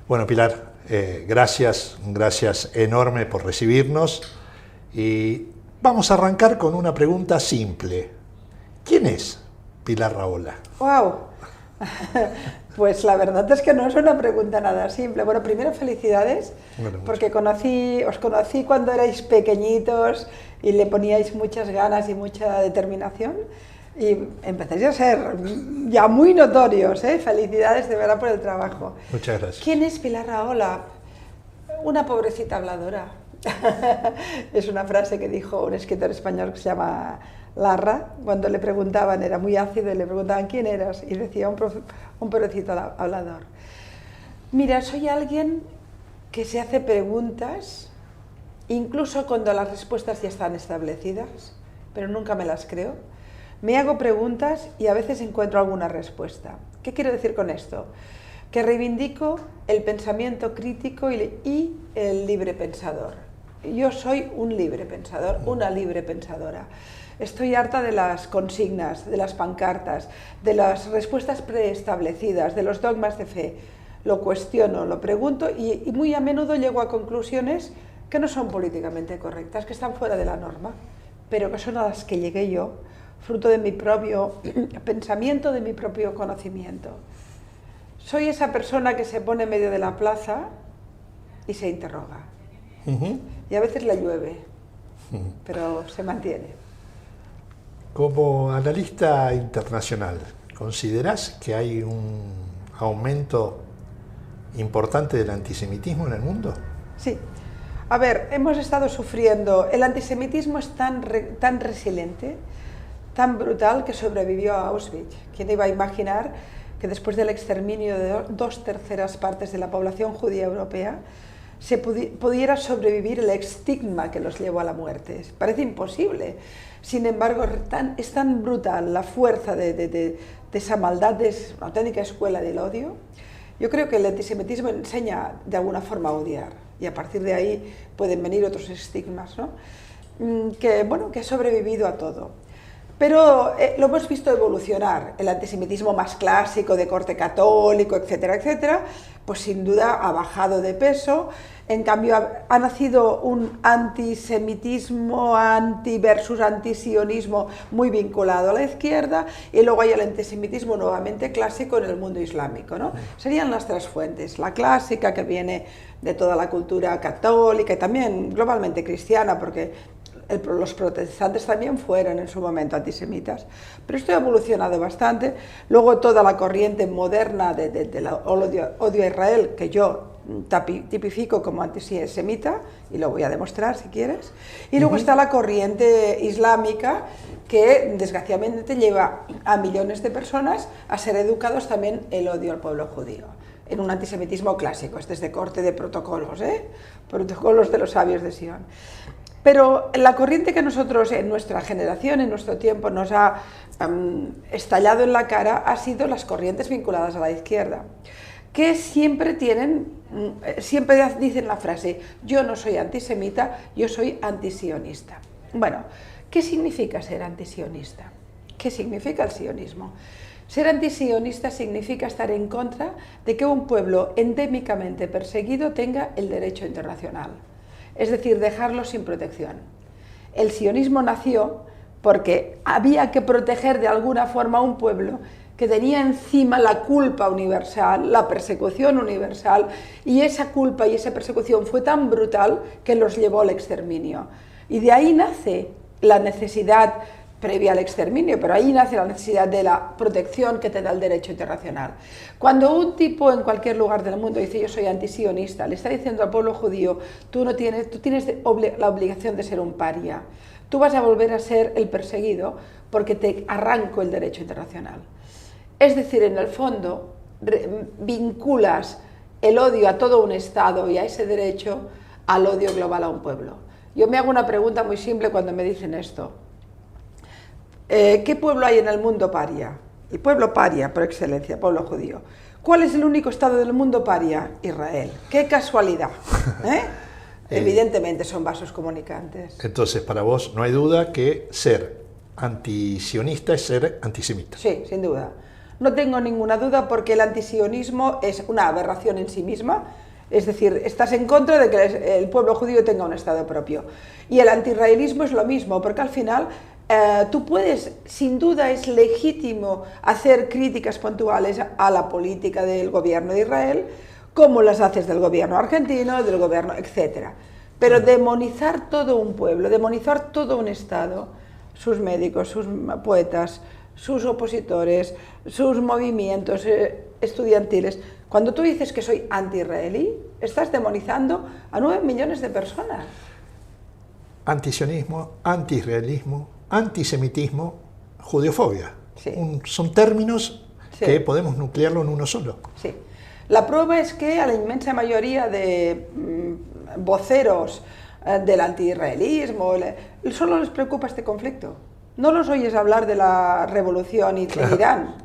Bueno, Pilar, gracias enorme por recibirnos y vamos a arrancar con una pregunta simple. ¿Quién es Pilar Rahola? ¡Wow! Pues la verdad es que no es una pregunta nada simple. Bueno, primero felicidades, porque os conocí cuando erais pequeñitos y le poníais muchas ganas y mucha determinación y empezáis a ser ya muy notorios, ¿eh? Felicidades de verdad por el trabajo. Muchas gracias. ¿Quién es Pilar Rahola? Una pobrecita habladora. Es una frase que dijo un escritor español que se llama Larra, cuando le preguntaban, era muy ácido, y le preguntaban ¿quién eras? Y decía un pobrecito hablador. Mira, soy alguien que se hace preguntas, incluso cuando las respuestas ya están establecidas, pero nunca me las creo. Me hago preguntas y a veces encuentro alguna respuesta. ¿Qué quiero decir con esto? Que reivindico el pensamiento crítico y el libre pensador. Yo soy un libre pensador, una libre pensadora. Estoy harta de las consignas, de las pancartas, de las respuestas preestablecidas, de los dogmas de fe. Lo cuestiono, lo pregunto y muy a menudo llego a conclusiones que no son políticamente correctas, que están fuera de la norma, pero que son a las que llegué yo, fruto de mi propio pensamiento, de mi propio conocimiento. Soy esa persona que se pone en medio de la plaza y se interroga. Y a veces le llueve, pero se mantiene. Como analista internacional, ¿considerás que hay un aumento importante del antisemitismo en el mundo? Sí. A ver, hemos estado sufriendo, el antisemitismo es tan resiliente, tan brutal, que sobrevivió a Auschwitz. ¿Quién iba a imaginar que después del exterminio de 2/3 partes de la población judía europea se pudiera sobrevivir el estigma que los llevó a la muerte? Parece imposible. Sin embargo, es tan brutal la fuerza de esa maldad, de una auténtica escuela del odio. Yo creo que el antisemitismo enseña de alguna forma a odiar, y a partir de ahí pueden venir otros estigmas, ¿no? Que ha sobrevivido a todo. Pero lo hemos visto evolucionar. El antisemitismo más clásico, de corte católico, etcétera, etcétera, pues sin duda ha bajado de peso. En cambio, ha nacido un antisemitismo versus antisionismo muy vinculado a la izquierda, y luego hay el antisemitismo nuevamente clásico en el mundo islámico, ¿no? Serían las tres fuentes. La clásica, que viene de toda la cultura católica y también globalmente cristiana, porque los protestantes también fueron en su momento antisemitas, pero esto ha evolucionado bastante. Luego toda la corriente moderna del odio a Israel, que yo tipifico como antisemita, y lo voy a demostrar si quieres. Y luego está la corriente islámica, que desgraciadamente lleva a millones de personas a ser educados también el odio al pueblo judío, en un antisemitismo clásico. Este es de corte de protocolos, protocolos de los sabios de Sion. Pero la corriente que nosotros, en nuestra generación, en nuestro tiempo, nos ha estallado en la cara, ha sido las corrientes vinculadas a la izquierda, que siempre dicen la frase: yo no soy antisemita, yo soy antisionista. Bueno, ¿qué significa ser antisionista? ¿Qué significa el sionismo? Ser antisionista significa estar en contra de que un pueblo endémicamente perseguido tenga el derecho internacional. Es decir, dejarlo sin protección. El sionismo nació porque había que proteger de alguna forma a un pueblo que tenía encima la culpa universal, la persecución universal, y esa culpa y esa persecución fue tan brutal que los llevó al exterminio. Y de ahí nace la necesidad, previa al exterminio, pero ahí nace la necesidad de la protección que te da el derecho internacional. Cuando un tipo en cualquier lugar del mundo dice yo soy antisionista, le está diciendo al pueblo judío: tú tienes la obligación de ser un paria, tú vas a volver a ser el perseguido porque te arranco el derecho internacional. Es decir, en el fondo vinculas el odio a todo un Estado y a ese derecho al odio global a un pueblo. Yo me hago una pregunta muy simple cuando me dicen esto. ¿Qué pueblo hay en el mundo paria? El pueblo paria por excelencia, el pueblo judío. ¿Cuál es el único Estado del mundo paria? Israel. ¡Qué casualidad! Evidentemente son vasos comunicantes. Entonces, para vos no hay duda que ser antisionista es ser antisemita. Sí, sin duda. No tengo ninguna duda porque el antisionismo es una aberración en sí misma, es decir, estás en contra de que el pueblo judío tenga un Estado propio. Y el antiisraelismo es lo mismo, porque al final tú puedes, sin duda es legítimo hacer críticas puntuales a la política del gobierno de Israel, como las haces del gobierno argentino, del gobierno, etc. Pero demonizar todo un pueblo, demonizar todo un Estado, sus médicos, sus poetas, sus opositores, sus movimientos estudiantiles. Cuando tú dices que soy anti-israelí, estás demonizando a 9 millones de personas. Antisionismo, anti-israelismo, antisemitismo, judeofobia. Sí. Son términos sí. que podemos nuclearlo en uno solo. Sí. La prueba es que a la inmensa mayoría de voceros del anti-israelismo solo les preocupa este conflicto. No los oyes hablar de la revolución en Irán,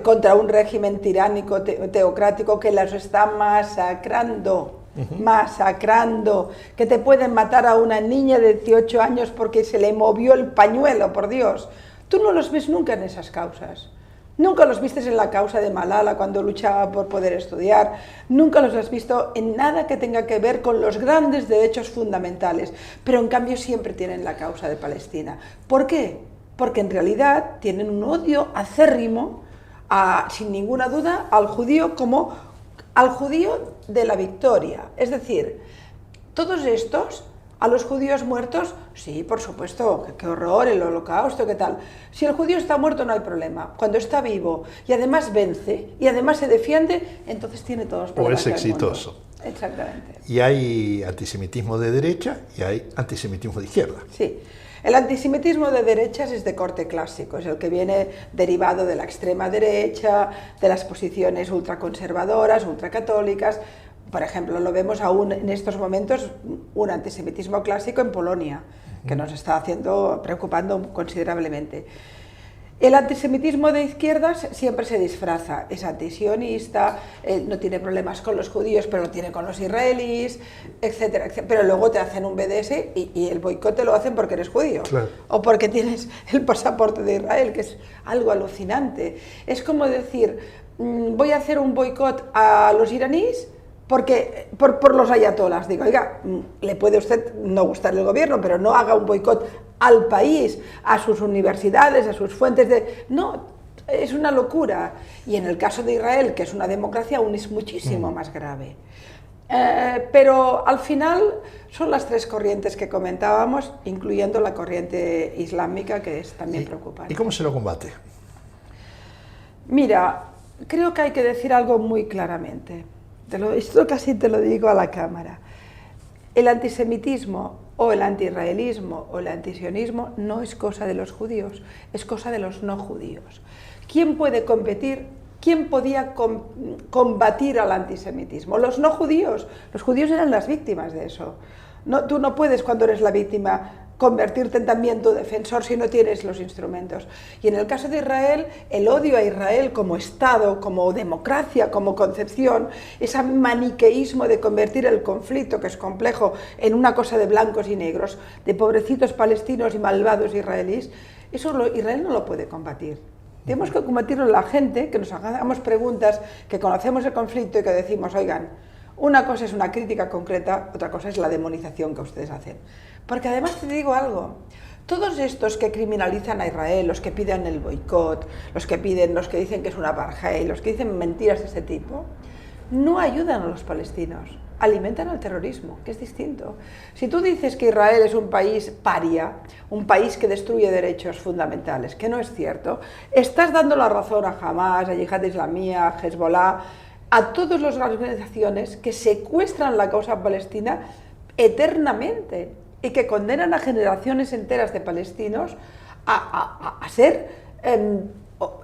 contra un régimen tiránico, teocrático que los está masacrando. Masacrando, que te pueden matar a una niña de 18 años porque se le movió el pañuelo, por Dios. Tú no los ves nunca en esas causas. Nunca los vistes en la causa de Malala cuando luchaba por poder estudiar. Nunca los has visto en nada que tenga que ver con los grandes derechos fundamentales. Pero en cambio siempre tienen la causa de Palestina. ¿Por qué? Porque en realidad tienen un odio acérrimo, sin ninguna duda, al judío como al judío de la victoria. Es decir, todos estos, a los judíos muertos, sí, por supuesto, qué horror, el holocausto, qué tal. Si el judío está muerto no hay problema. Cuando está vivo y además vence y además se defiende, entonces tiene todos los problemas. O es exitoso. Exactamente. Y hay antisemitismo de derecha y hay antisemitismo de izquierda. Sí. El antisemitismo de derechas es de corte clásico, es el que viene derivado de la extrema derecha, de las posiciones ultraconservadoras, ultracatólicas. Por ejemplo, lo vemos aún en estos momentos, un antisemitismo clásico en Polonia, que nos está preocupando considerablemente. El antisemitismo de izquierdas siempre se disfraza, es antisionista, no tiene problemas con los judíos, pero lo tiene con los israelíes, etcétera, etcétera. Pero luego te hacen un BDS y el boicot te lo hacen porque eres judío, claro. O porque tienes el pasaporte de Israel, que es algo alucinante. Es como decir, voy a hacer un boicot a los iraníes porque, por los ayatolas. Digo, oiga, le puede a usted no gustar el gobierno, pero no haga un boicot al país, a sus universidades, a sus fuentes de... No, es una locura. Y en el caso de Israel, que es una democracia, aún es muchísimo más grave. Pero al final son las tres corrientes que comentábamos, incluyendo la corriente islámica, que es también preocupante. ¿Y cómo se lo combate? Mira, creo que hay que decir algo muy claramente. Esto casi te lo digo a la cámara. El antisemitismo o el antiisraelismo o el antisionismo no es cosa de los judíos, es cosa de los no judíos. ¿Quién puede competir? ¿Quién podía combatir al antisemitismo? Los no judíos. Los judíos eran las víctimas de eso. No, tú no puedes, cuando eres la víctima, convertirte en también tu defensor si no tienes los instrumentos. Y en el caso de Israel, el odio a Israel como Estado, como democracia, como concepción, ese maniqueísmo de convertir el conflicto, que es complejo, en una cosa de blancos y negros, de pobrecitos palestinos y malvados israelíes, eso Israel no lo puede combatir. Tenemos que combatirlo la gente, que nos hagamos preguntas, que conocemos el conflicto y que decimos, oigan, una cosa es una crítica concreta, otra cosa es la demonización que ustedes hacen. Porque además te digo algo, todos estos que criminalizan a Israel, los que piden el boicot, los que dicen que es un apartheid, los que dicen mentiras de este tipo, no ayudan a los palestinos, alimentan al terrorismo, que es distinto. Si tú dices que Israel es un país paria, un país que destruye derechos fundamentales, que no es cierto, estás dando la razón a Hamas, a Yihad Islamía, a Hezbollah, a todas las organizaciones que secuestran la causa palestina eternamente y que condenan a generaciones enteras de palestinos a ser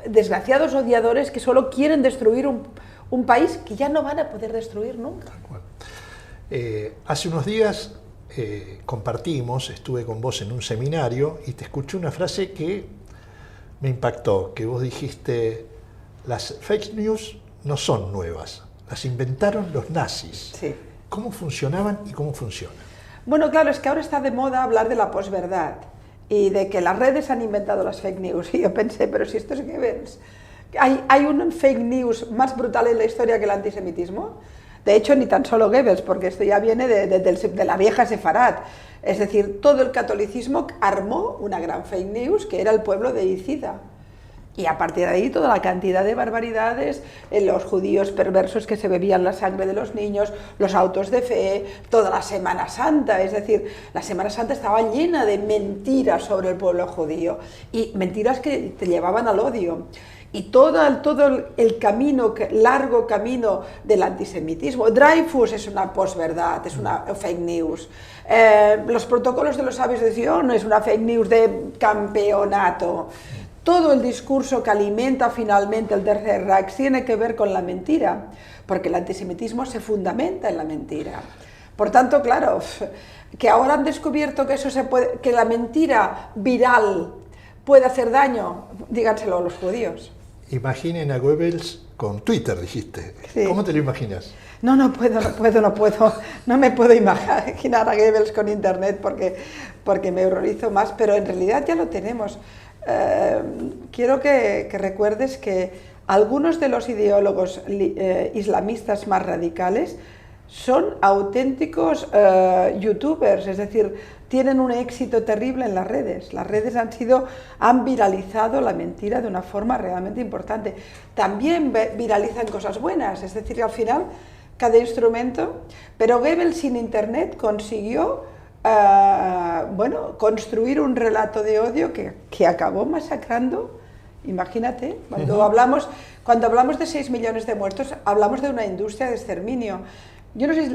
desgraciados odiadores que solo quieren destruir un país que ya no van a poder destruir nunca. Hace unos días compartimos, estuve con vos en un seminario y te escuché una frase que me impactó, que vos dijiste, las fake news no son nuevas, las inventaron los nazis. Sí. ¿Cómo funcionaban y cómo funcionan? Bueno, claro, es que ahora está de moda hablar de la posverdad y de que las redes han inventado las fake news. Y yo pensé, pero si esto es Goebbels. ¿Hay un fake news más brutal en la historia que el antisemitismo? De hecho, ni tan solo Goebbels, porque esto ya viene de la vieja Sefarad. Es decir, todo el catolicismo armó una gran fake news que era el pueblo de Icida. Y a partir de ahí toda la cantidad de barbaridades, los judíos perversos que se bebían la sangre de los niños, los autos de fe, toda la Semana Santa. Es decir, la Semana Santa estaba llena de mentiras sobre el pueblo judío y mentiras que te llevaban al odio. Y todo el camino, largo camino del antisemitismo. Dreyfus es una posverdad, es una fake news. Los protocolos de los sabios de Sion es una fake news de campeonato. Todo el discurso que alimenta finalmente el Tercer Reich tiene que ver con la mentira, porque el antisemitismo se fundamenta en la mentira. Por tanto, claro, que ahora han descubierto que que la mentira viral puede hacer daño, díganselo a los judíos. Imaginen a Goebbels con Twitter, dijiste. Sí. ¿Cómo te lo imaginas? No puedo. No me puedo imaginar a Goebbels con Internet porque me horrorizo más, pero en realidad ya lo tenemos. Quiero que recuerdes que algunos de los ideólogos islamistas más radicales son auténticos youtubers, es decir, tienen un éxito terrible en las redes. Las redes han viralizado la mentira de una forma realmente importante. También viralizan cosas buenas, es decir, al final cada instrumento, pero Goebbels sin Internet consiguió construir un relato de odio que acabó masacrando. Imagínate, cuando hablamos de 6 millones de muertos, hablamos de una industria de exterminio. Yo no sé,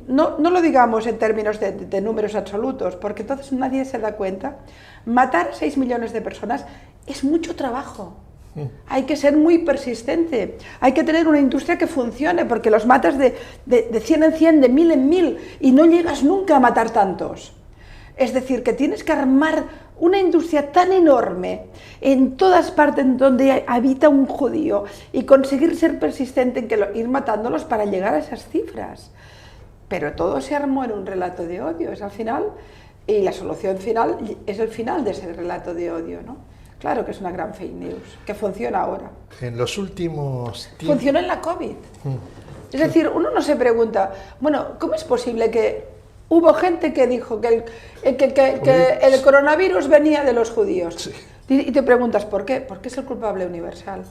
no lo digamos en términos de números absolutos, porque entonces nadie se da cuenta. Matar a 6 millones de personas es mucho trabajo. Hay que ser muy persistente, hay que tener una industria que funcione, porque los matas de 100 en 100, de 1000 en 1000, y no llegas nunca a matar tantos. Es decir, que tienes que armar una industria tan enorme en todas partes donde habita un judío y conseguir ser persistente en ir matándolos para llegar a esas cifras. Pero todo se armó en un relato de odio, es al final, y la solución final es el final de ese relato de odio, ¿no? Claro que es una gran fake news, que funciona ahora. En los últimos tiempos... Funcionó en la COVID. Es decir, uno no se pregunta, bueno, ¿cómo es posible que hubo gente que dijo que el coronavirus venía de los judíos? Sí. Y te preguntas, ¿por qué? Porque es el culpable universal.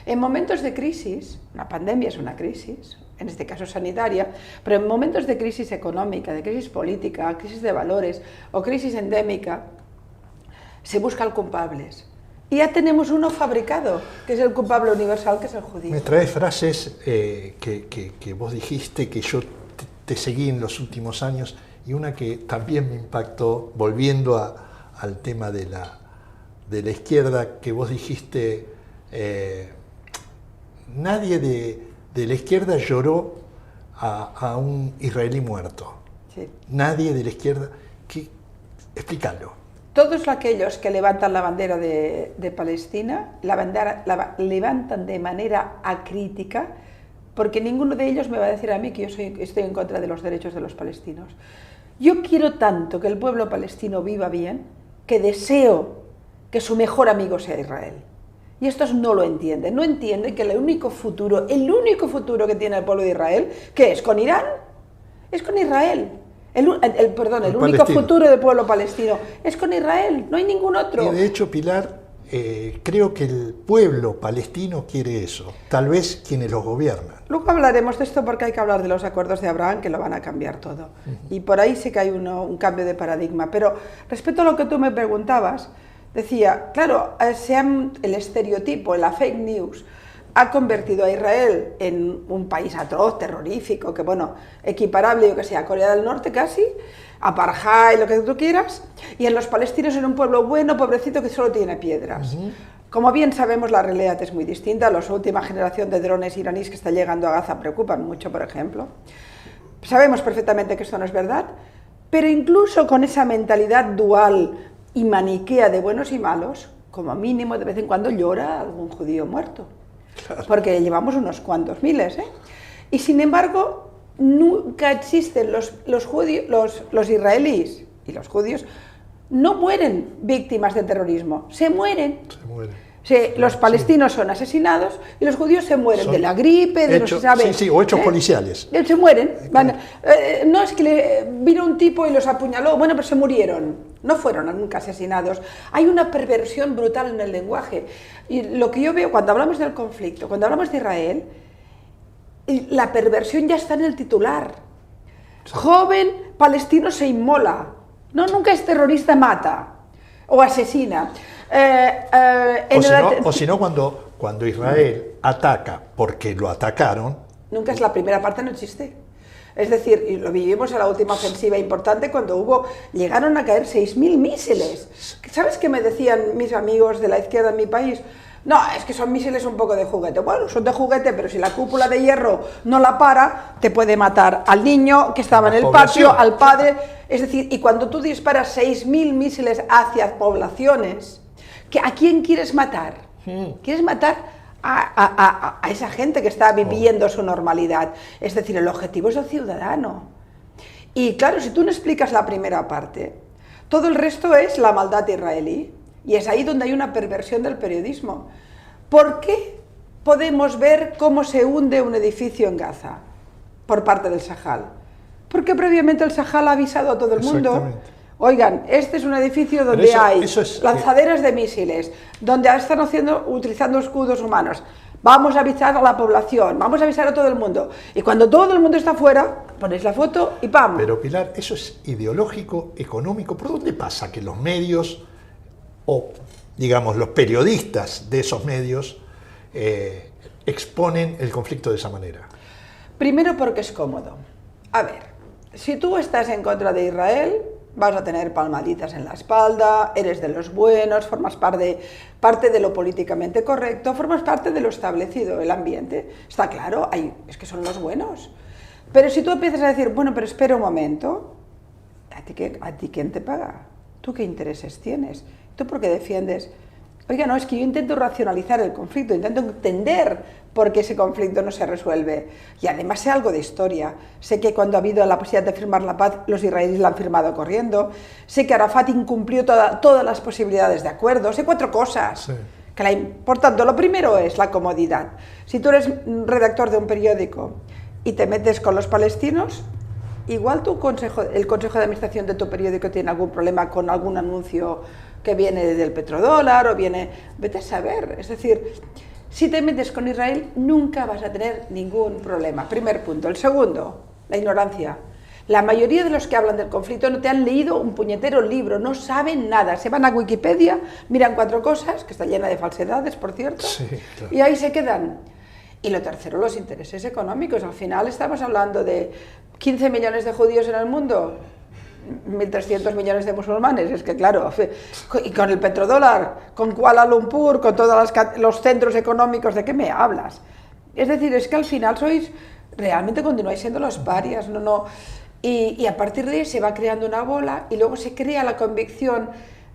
En momentos de crisis, una pandemia es una crisis, en este caso sanitaria, pero en momentos de crisis económica, de crisis política, crisis de valores o crisis endémica, se buscan culpables. Y ya tenemos uno fabricado, que es el culpable universal, que es el judío. Me traes frases que vos dijiste, que yo te seguí en los últimos años, y una que también me impactó, volviendo al tema de la izquierda, que vos dijiste, nadie de la izquierda lloró a un israelí muerto. Sí. Nadie de la izquierda. Explícalo. Todos aquellos que levantan la bandera de Palestina, la levantan de manera acrítica, porque ninguno de ellos me va a decir a mí que estoy en contra de los derechos de los palestinos. Yo quiero tanto que el pueblo palestino viva bien, que deseo que su mejor amigo sea Israel. Y estos no lo entienden, no entienden que el único futuro que tiene el pueblo de Israel, ¿qué es? ¿Con Irán? Es con Israel. El único futuro del pueblo palestino es con Israel, no hay ningún otro. Y de hecho, Pilar, creo que el pueblo palestino quiere eso, tal vez quienes los gobiernan. Luego hablaremos de esto porque hay que hablar de los acuerdos de Abraham, que lo van a cambiar todo. Y por ahí sí que hay un cambio de paradigma. Pero respecto a lo que tú me preguntabas, decía, claro, el estereotipo, la fake news, ha convertido a Israel en un país atroz, terrorífico, que bueno, equiparable, yo que sé, a Corea del Norte casi, apartheid, lo que tú quieras, y en los palestinos en un pueblo bueno, pobrecito, que solo tiene piedras. Como bien sabemos, la realidad es muy distinta. La última generación de drones iraníes que está llegando a Gaza preocupan mucho, por ejemplo. Sabemos perfectamente que esto no es verdad, pero incluso con esa mentalidad dual y maniquea de buenos y malos, como mínimo de vez en cuando llora algún judío muerto. Claro. Porque llevamos unos cuantos miles, ¿eh? Y sin embargo, nunca existen los israelíes y los judíos no mueren víctimas de terrorismo, se mueren. Sí, los palestinos son asesinados y los judíos se mueren de la gripe, de no se sabe. Sí, o hechos policiales. Se mueren. No es que vino un tipo y los apuñaló, bueno, pero se murieron. No fueron nunca asesinados. Hay una perversión brutal en el lenguaje. Y lo que yo veo cuando hablamos del conflicto, cuando hablamos de Israel, la perversión ya está en el titular. Sí. Joven palestino se inmola. No, nunca es terrorista, mata o asesina. O si no, cuando Israel ataca porque lo atacaron... Nunca es la primera parte, no existe. Es decir, y lo vivimos en la última ofensiva importante cuando llegaron a caer 6.000 misiles. ¿Sabes qué me decían mis amigos de la izquierda en mi país? No, es que son misiles un poco de juguete. Bueno, son de juguete, pero si la cúpula de hierro no la para, te puede matar al niño que estaba en el patio, al padre. Es decir, y cuando tú disparas 6.000 misiles hacia poblaciones, ¿a quién quieres matar? ¿Quieres matar a esa gente que está viviendo su normalidad? Es decir, el objetivo es el ciudadano. Y claro, si tú no explicas la primera parte, todo el resto es la maldad israelí. Y es ahí donde hay una perversión del periodismo. ¿Por qué podemos ver cómo se hunde un edificio en Gaza por parte del Sahal? Porque previamente el Sahal ha avisado a todo el mundo. Oigan, este es un edificio donde hay lanzaderas de misiles, donde están utilizando escudos humanos. Vamos a avisar a la población, vamos a avisar a todo el mundo. Y cuando todo el mundo está fuera, ponéis la foto y ¡pam! Pero Pilar, eso es ideológico, económico. ¿Por dónde pasa que los medios, o digamos los periodistas de esos medios, exponen el conflicto de esa manera? Primero porque es cómodo. A ver, si tú estás en contra de Israel, vas a tener palmaditas en la espalda, eres de los buenos, formas parte de lo políticamente correcto, formas parte de lo establecido, el ambiente. Está claro, es que son los buenos. Pero si tú empiezas a decir, bueno, pero espera un momento, ¿a ti quién te paga? ¿Tú qué intereses tienes? ¿Tú por qué defiendes? Oiga, no, es que yo intento racionalizar el conflicto, intento entender por qué ese conflicto no se resuelve. Y además sé algo de historia. Sé que cuando ha habido la posibilidad de firmar la paz, los israelíes la han firmado corriendo. Sé que Arafat incumplió todas las posibilidades de acuerdo. Sé 4 cosas. Sí. Por tanto, lo primero es la comodidad. Si tú eres redactor de un periódico y te metes con los palestinos, igual el consejo de administración de tu periódico tiene algún problema con algún anuncio que viene del petrodólar o viene... Vete a saber. Es decir, si te metes con Israel nunca vas a tener ningún problema. Primer punto. El segundo, la ignorancia. La mayoría de los que hablan del conflicto no te han leído un puñetero libro, no saben nada. Se van a Wikipedia, miran 4 cosas, que está llena de falsedades, por cierto, sí, claro. Y ahí se quedan. Y lo tercero, los intereses económicos. Al final estamos hablando de 15 millones de judíos en el mundo, 1.300 millones de musulmanes, es que claro, y con el petrodólar, con Kuala Lumpur, con todos los centros económicos, ¿de qué me hablas? Es decir, es que al final realmente continuáis siendo los parias, y a partir de ahí se va creando una bola y luego se crea la convicción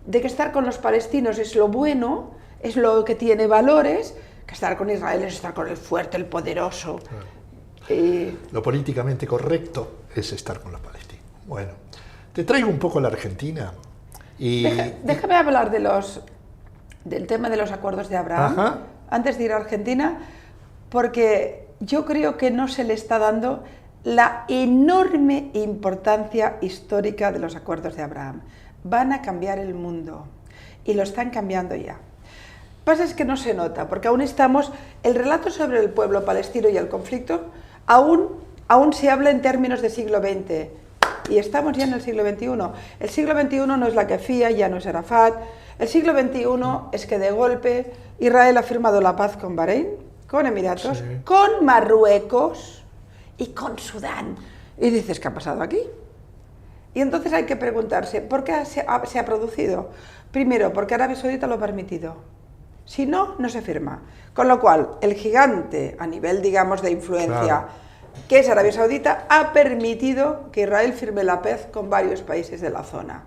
de que estar con los palestinos es lo bueno, es lo que tiene valores, que estar con Israel es estar con el fuerte, el poderoso. Lo políticamente correcto es estar con los palestinos. Bueno, te traigo un poco a la Argentina. Déjame hablar del tema de los acuerdos de Abraham. Ajá. Antes de ir a Argentina, porque yo creo que no se le está dando la enorme importancia histórica de los acuerdos de Abraham. Van a cambiar el mundo y lo están cambiando ya. Pasa es que no se nota, porque aún estamos... El relato sobre el pueblo palestino y el conflicto aún se habla en términos de siglo XX. Y estamos ya en el siglo XXI. El siglo XXI no es la kefía, ya no es Arafat. El siglo XXI es que de golpe Israel ha firmado la paz con Bahrein, con Emiratos, sí, con Marruecos y con Sudán. Y dices, ¿qué ha pasado aquí? Y entonces hay que preguntarse, ¿por qué se ha producido? Primero, porque Arabia Saudita lo ha permitido. Si no, no se firma. Con lo cual, el gigante a nivel, digamos, de influencia, claro, que es Arabia Saudita, ha permitido que Israel firme la paz con varios países de la zona.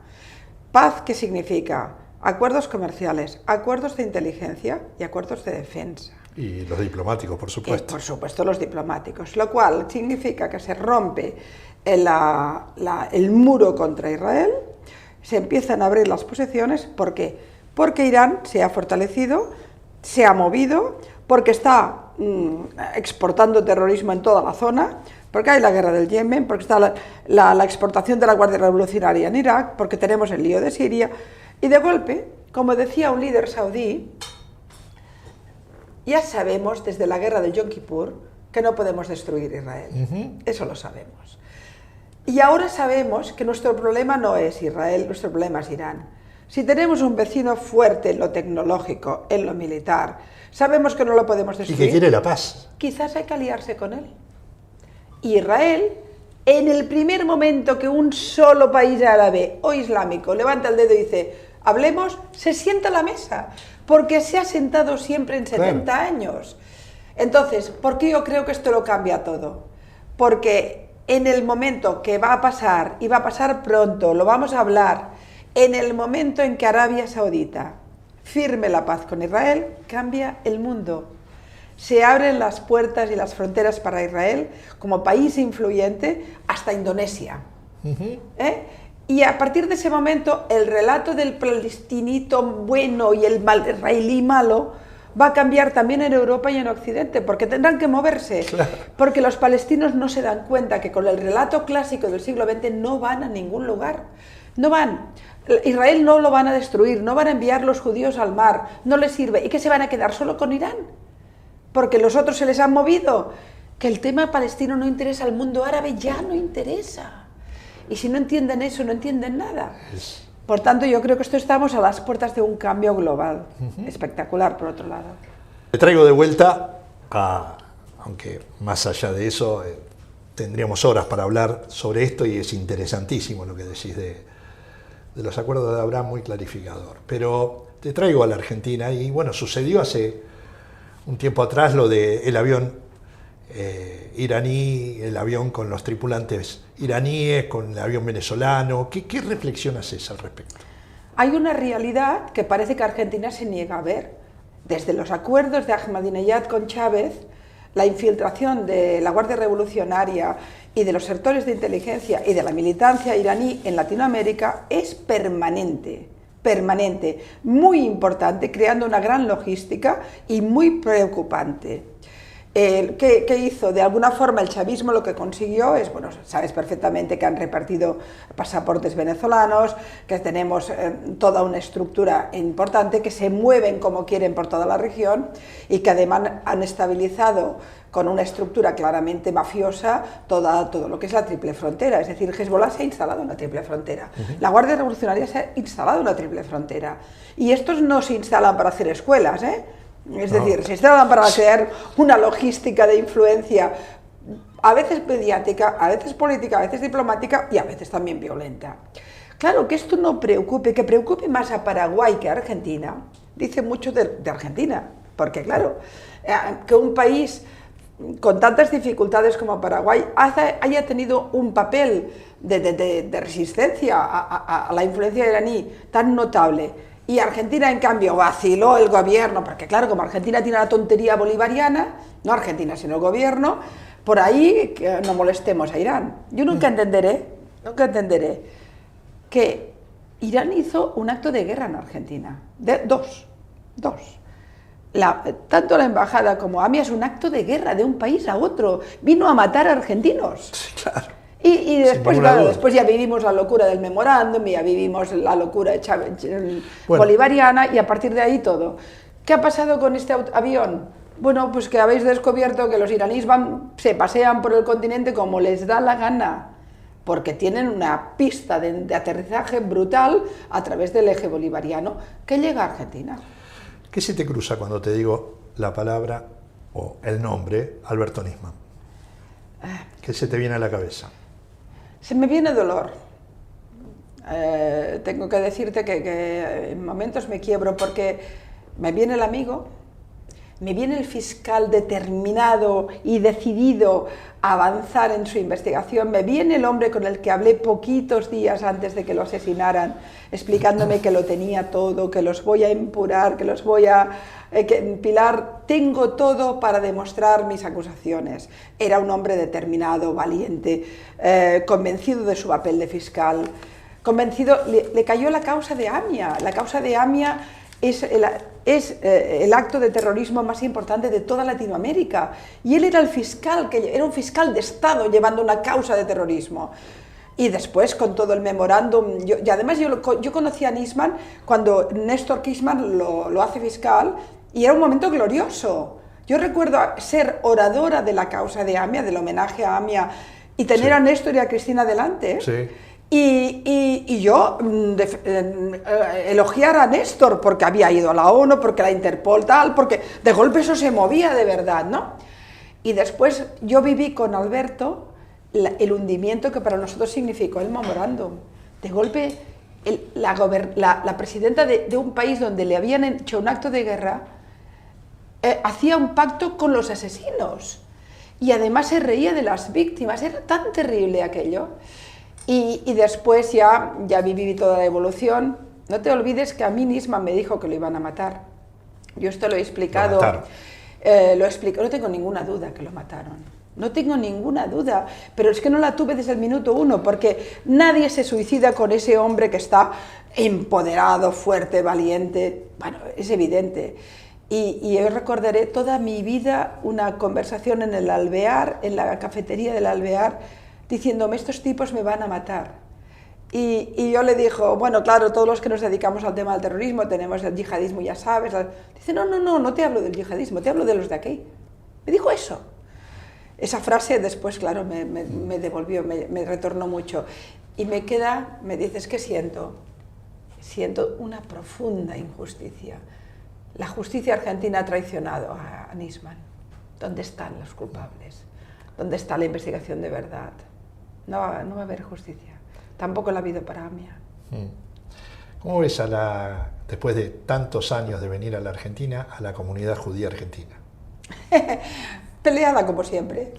Paz, ¿qué significa? Acuerdos comerciales, acuerdos de inteligencia y acuerdos de defensa. Y los diplomáticos, por supuesto. Por supuesto, los diplomáticos. Lo cual significa que se rompe el muro contra Israel, se empiezan a abrir las posiciones. ¿Por qué? Porque Irán se ha fortalecido se ha movido porque está exportando terrorismo en toda la zona, porque hay la guerra del Yemen, porque está la exportación de la Guardia Revolucionaria en Irak, porque tenemos el lío de Siria, y de golpe, como decía un líder saudí, ya sabemos desde la guerra de Yom Kippur que no podemos destruir Israel. Eso lo sabemos. Y ahora sabemos que nuestro problema no es Israel, nuestro problema es Irán. Si tenemos un vecino fuerte en lo tecnológico, en lo militar, sabemos que no lo podemos destruir. Y que quiere la paz. Quizás hay que aliarse con él. Israel, en el primer momento que un solo país árabe o islámico levanta el dedo y dice, hablemos, se sienta a la mesa, porque se ha sentado siempre en 70 años. Entonces, ¿por qué yo creo que esto lo cambia todo? Porque en el momento que va a pasar, y va a pasar pronto, lo vamos a hablar, en el momento en que Arabia Saudita firme la paz con Israel, cambia el mundo. Se abren las puertas y las fronteras para Israel como país influyente hasta Indonesia. Y a partir de ese momento, el relato del palestinito bueno y el israelí malo va a cambiar también en Europa y en Occidente, porque tendrán que moverse, porque los palestinos no se dan cuenta que con el relato clásico del siglo XX no van a ningún lugar. No van. Israel no lo van a destruir, no van a enviar los judíos al mar, no les sirve. ¿Y qué se van a quedar solo con Irán? Porque los otros se les han movido. Que el tema palestino no interesa al mundo árabe, ya no interesa. Y si no entienden eso, no entienden nada. Por tanto, yo creo que estamos a las puertas de un cambio global. Espectacular, por otro lado. Te traigo de vuelta aunque más allá de eso, tendríamos horas para hablar sobre esto y es interesantísimo lo que decís de los acuerdos de Abraham, muy clarificador. Pero te traigo a la Argentina y bueno, sucedió hace un tiempo atrás lo del avión iraní, el avión con los tripulantes iraníes, con el avión venezolano. ¿Qué reflexión haces al respecto? Hay una realidad que parece que Argentina se niega a ver. Desde los acuerdos de Ahmadinejad con Chávez, la infiltración de la Guardia Revolucionaria y de los sectores de inteligencia y de la militancia iraní en Latinoamérica es permanente, muy importante, creando una gran logística y muy preocupante. ¿Qué hizo? De alguna forma el chavismo lo que consiguió es, bueno, sabes perfectamente que han repartido pasaportes venezolanos, que tenemos toda una estructura importante, que se mueven como quieren por toda la región y que además han estabilizado con una estructura claramente mafiosa todo lo que es la triple frontera. Es decir, Hezbollah se ha instalado en la triple frontera, la Guardia Revolucionaria se ha instalado en la triple frontera y estos no se instalan para hacer escuelas, es decir, se instalan para crear una logística de influencia, a veces mediática, a veces política, a veces diplomática y a veces también violenta. Claro, que esto no preocupe, que preocupe más a Paraguay que a Argentina, dice mucho de Argentina, porque claro, que un país con tantas dificultades como Paraguay haya tenido un papel de resistencia a la influencia iraní tan notable. Y Argentina, en cambio, vaciló el gobierno, porque claro, como Argentina tiene la tontería bolivariana, no Argentina, sino el gobierno, por ahí que no molestemos a Irán. Yo nunca entenderé que Irán hizo un acto de guerra en Argentina. Dos. Tanto la embajada como AMIA es un acto de guerra de un país a otro. Vino a matar a argentinos. Sí, claro. Y después, claro, después ya vivimos la locura del memorándum, ya vivimos la locura bolivariana y a partir de ahí todo. ¿Qué ha pasado con este avión? Bueno, pues que habéis descubierto que los iraníes se pasean por el continente como les da la gana, porque tienen una pista de aterrizaje brutal a través del eje bolivariano que llega a Argentina. ¿Qué se te cruza cuando te digo la palabra o el nombre Alberto Nisman? ¿Qué se te viene a la cabeza? Se me viene dolor. Tengo que decirte que en momentos me quiebro porque me viene el amigo, me viene el fiscal determinado y decidido a avanzar en su investigación, me viene el hombre con el que hablé poquitos días antes de que lo asesinaran, explicándome que lo tenía todo, que los voy a empurar, que los voy a empilar, tengo todo para demostrar mis acusaciones. Era un hombre determinado, valiente, convencido de su papel de fiscal, convencido, le cayó la causa de AMIA es el acto de terrorismo más importante de toda Latinoamérica. Y él era el fiscal, era un fiscal de Estado llevando una causa de terrorismo. Y después con todo el memorándum, y además yo conocí a Nisman cuando Néstor Kirchner lo hace fiscal, y era un momento glorioso. Yo recuerdo ser oradora de la causa de AMIA, del homenaje a AMIA, y tener a Néstor y a Cristina delante. Sí. Y yo elogiar a Néstor porque había ido a la ONU, porque la Interpol tal, porque de golpe eso se movía de verdad, ¿no? Y después yo viví con Alberto el hundimiento que para nosotros significó el memorándum. De golpe la presidenta de un país donde le habían hecho un acto de guerra hacía un pacto con los asesinos y además se reía de las víctimas. Era tan terrible aquello. Y después ya viví toda la evolución. No te olvides que a mí Nisman me dijo que lo iban a matar. Yo esto lo he explicado. Lo explico, no tengo ninguna duda que lo mataron. No tengo ninguna duda, pero es que no la tuve desde el minuto uno, porque nadie se suicida con ese hombre que está empoderado, fuerte, valiente. Bueno, es evidente. Y yo recordaré toda mi vida una conversación en el Alvear, en la cafetería del Alvear, diciéndome, estos tipos me van a matar. Y yo le dijo, bueno, claro, todos los que nos dedicamos al tema del terrorismo, tenemos el yihadismo, ya sabes. Dice, no te hablo del yihadismo, te hablo de los de aquí. Me dijo eso. Esa frase después, claro, me devolvió, me retornó mucho. Y me dices, ¿qué siento? Siento una profunda injusticia. La justicia argentina ha traicionado a Nisman. ¿Dónde están los culpables? ¿Dónde está la investigación de verdad? No va a haber justicia. Tampoco la ha habido para AMIA. ¿Cómo ves después de tantos años de venir a la Argentina, a la comunidad judía argentina? Peleada como siempre.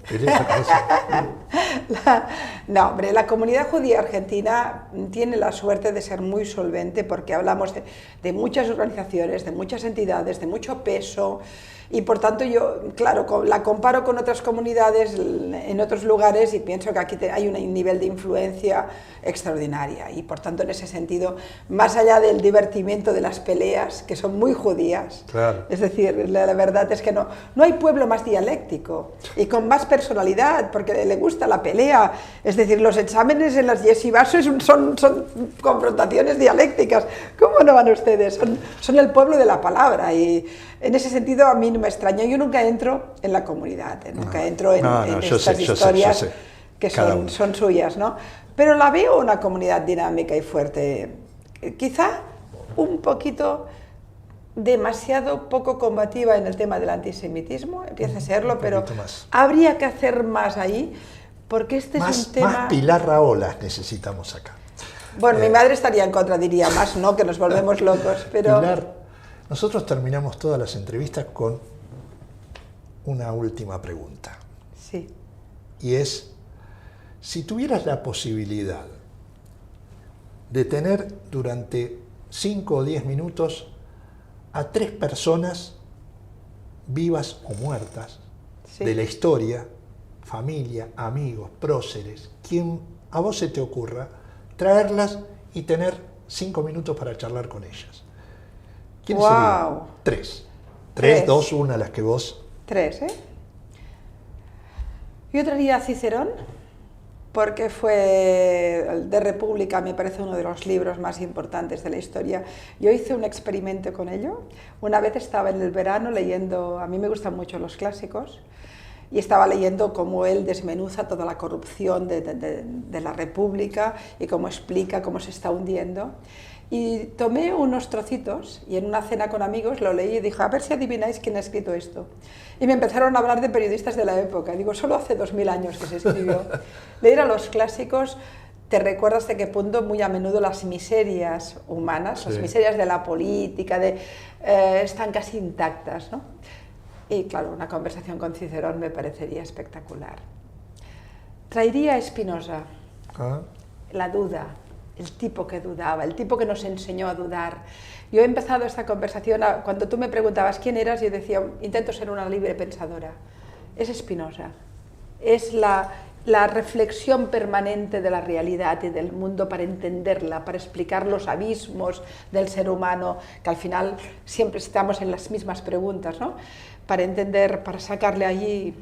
No, hombre, la comunidad judía argentina tiene la suerte de ser muy solvente porque hablamos de muchas organizaciones, de muchas entidades, de mucho peso. Y por tanto yo, claro, la comparo con otras comunidades en otros lugares y pienso que aquí hay un nivel de influencia extraordinaria. Y por tanto, en ese sentido, más allá del divertimento de las peleas, que son muy judías, claro. Es decir, la verdad es que no hay pueblo más dialéctico y con más personalidad, porque le gusta la pelea. Es decir, los exámenes en las yeshivas son confrontaciones dialécticas. ¿Cómo no van ustedes? Son el pueblo de la palabra y en ese sentido a mí no me extraña. Yo nunca entro en la comunidad, nunca entro en estas historias que son suyas, ¿no? Pero la veo una comunidad dinámica y fuerte. Quizá un poquito demasiado poco combativa en el tema del antisemitismo, empieza a serlo, pero habría que hacer más ahí, porque este es un tema... Más Pilar Raholas necesitamos acá. Bueno, mi madre estaría en contra, diría más, ¿no? Que nos volvemos locos, pero... Pilar, nosotros terminamos todas las entrevistas con una última pregunta. Sí. Y es, si tuvieras la posibilidad de tener durante 5 o 10 minutos a 3 personas vivas o muertas de la historia, familia, amigos, próceres, quien a vos se te ocurra, traerlas y tener 5 minutos para charlar con ellas. ¿Quiénes serían? 3. 3, 2, 1, las que vos... 3, ¿eh? Yo traería a Cicerón, porque fue de República, me parece uno de los libros más importantes de la historia. Yo hice un experimento con ello. Una vez estaba en el verano leyendo, a mí me gustan mucho los clásicos, y estaba leyendo cómo él desmenuza toda la corrupción de la República y cómo explica cómo se está hundiendo. Y tomé unos trocitos y en una cena con amigos lo leí y dije, a ver si adivináis quién ha escrito esto. Y me empezaron a hablar de periodistas de la época. Digo, solo hace 2000 años que se escribió. Leer a los clásicos te recuerda hasta qué punto muy a menudo las miserias humanas, las miserias de la política, están casi intactas, ¿no? Y claro, una conversación con Cicerón me parecería espectacular. Traería a Spinoza, la duda. El tipo que dudaba, el tipo que nos enseñó a dudar. Yo he empezado esta conversación, cuando tú me preguntabas quién eras, yo decía, intento ser una libre pensadora. Es Spinoza. Es la la reflexión permanente de la realidad y del mundo para entenderla, para explicar los abismos del ser humano, que al final siempre estamos en las mismas preguntas, ¿no? Para entender, para sacarle allí.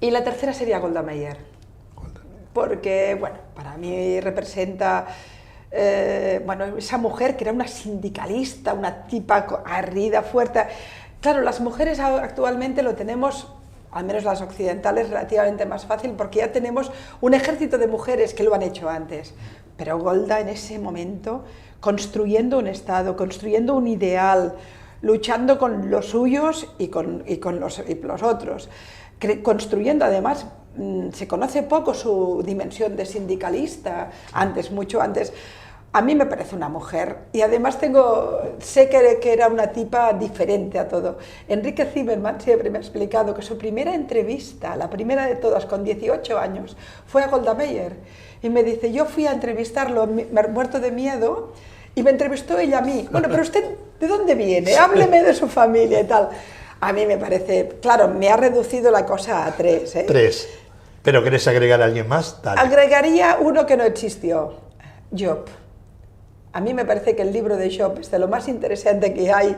Y la tercera sería Golda Meir, porque, bueno, para mí representa, bueno, esa mujer que era una sindicalista, una tipa arrida, fuerte. Claro, las mujeres actualmente lo tenemos, al menos las occidentales, relativamente más fácil, porque ya tenemos un ejército de mujeres que lo han hecho antes. Pero Golda en ese momento, construyendo un Estado, construyendo un ideal, luchando con los suyos y con los otros, construyendo además, se conoce poco su dimensión de sindicalista, mucho antes. A mí me parece una mujer, y además sé que era una tipa diferente a todo. Enrique Zimmermann siempre me ha explicado que su primera entrevista, la primera de todas, con 18 años, fue a Golda Meir. Y me dice, yo fui a entrevistarlo, muerto de miedo, y me entrevistó ella a mí. Bueno, pero usted, ¿de dónde viene? Hábleme de su familia y tal. A mí me parece, claro, me ha reducido la cosa a 3. 3. ¿Pero querés agregar a alguien más? Dale. Agregaría uno que no existió, Job. A mí me parece que el libro de Job es de lo más interesante que hay,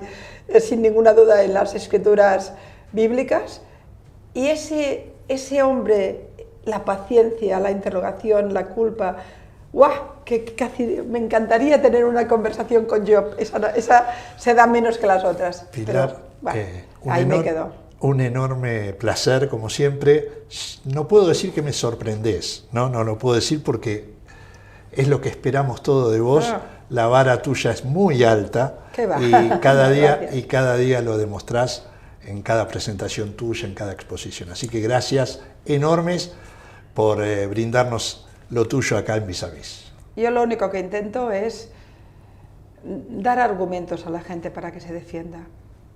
sin ninguna duda, en las escrituras bíblicas. Y ese hombre, la paciencia, la interrogación, la culpa, ¡guau! Que casi me encantaría tener una conversación con Job. Esa se da menos que las otras. Pilar, pero, bueno, ahí me quedo. Un enorme placer, como siempre. No puedo decir que me sorprendés, no lo puedo decir porque es lo que esperamos todo de vos. La vara tuya es muy alta. ¿Qué va? Y cada día lo demostrás en cada presentación tuya, en cada exposición. Así que gracias enormes por brindarnos lo tuyo acá en Vis a Vis. Yo lo único que intento es dar argumentos a la gente para que se defienda,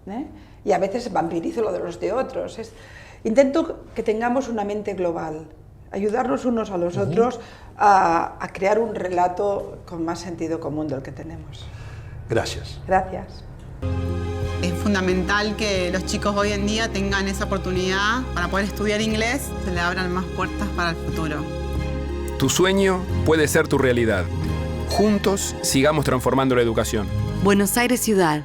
¿eh? Y a veces vampirizo lo de los de otros. Intento que tengamos una mente global, ayudarnos unos a los otros a crear un relato con más sentido común del que tenemos. Gracias. Gracias. Es fundamental que los chicos hoy en día tengan esa oportunidad para poder estudiar inglés, se le abran más puertas para el futuro. Tu sueño puede ser tu realidad. Juntos sigamos transformando la educación. Buenos Aires Ciudad.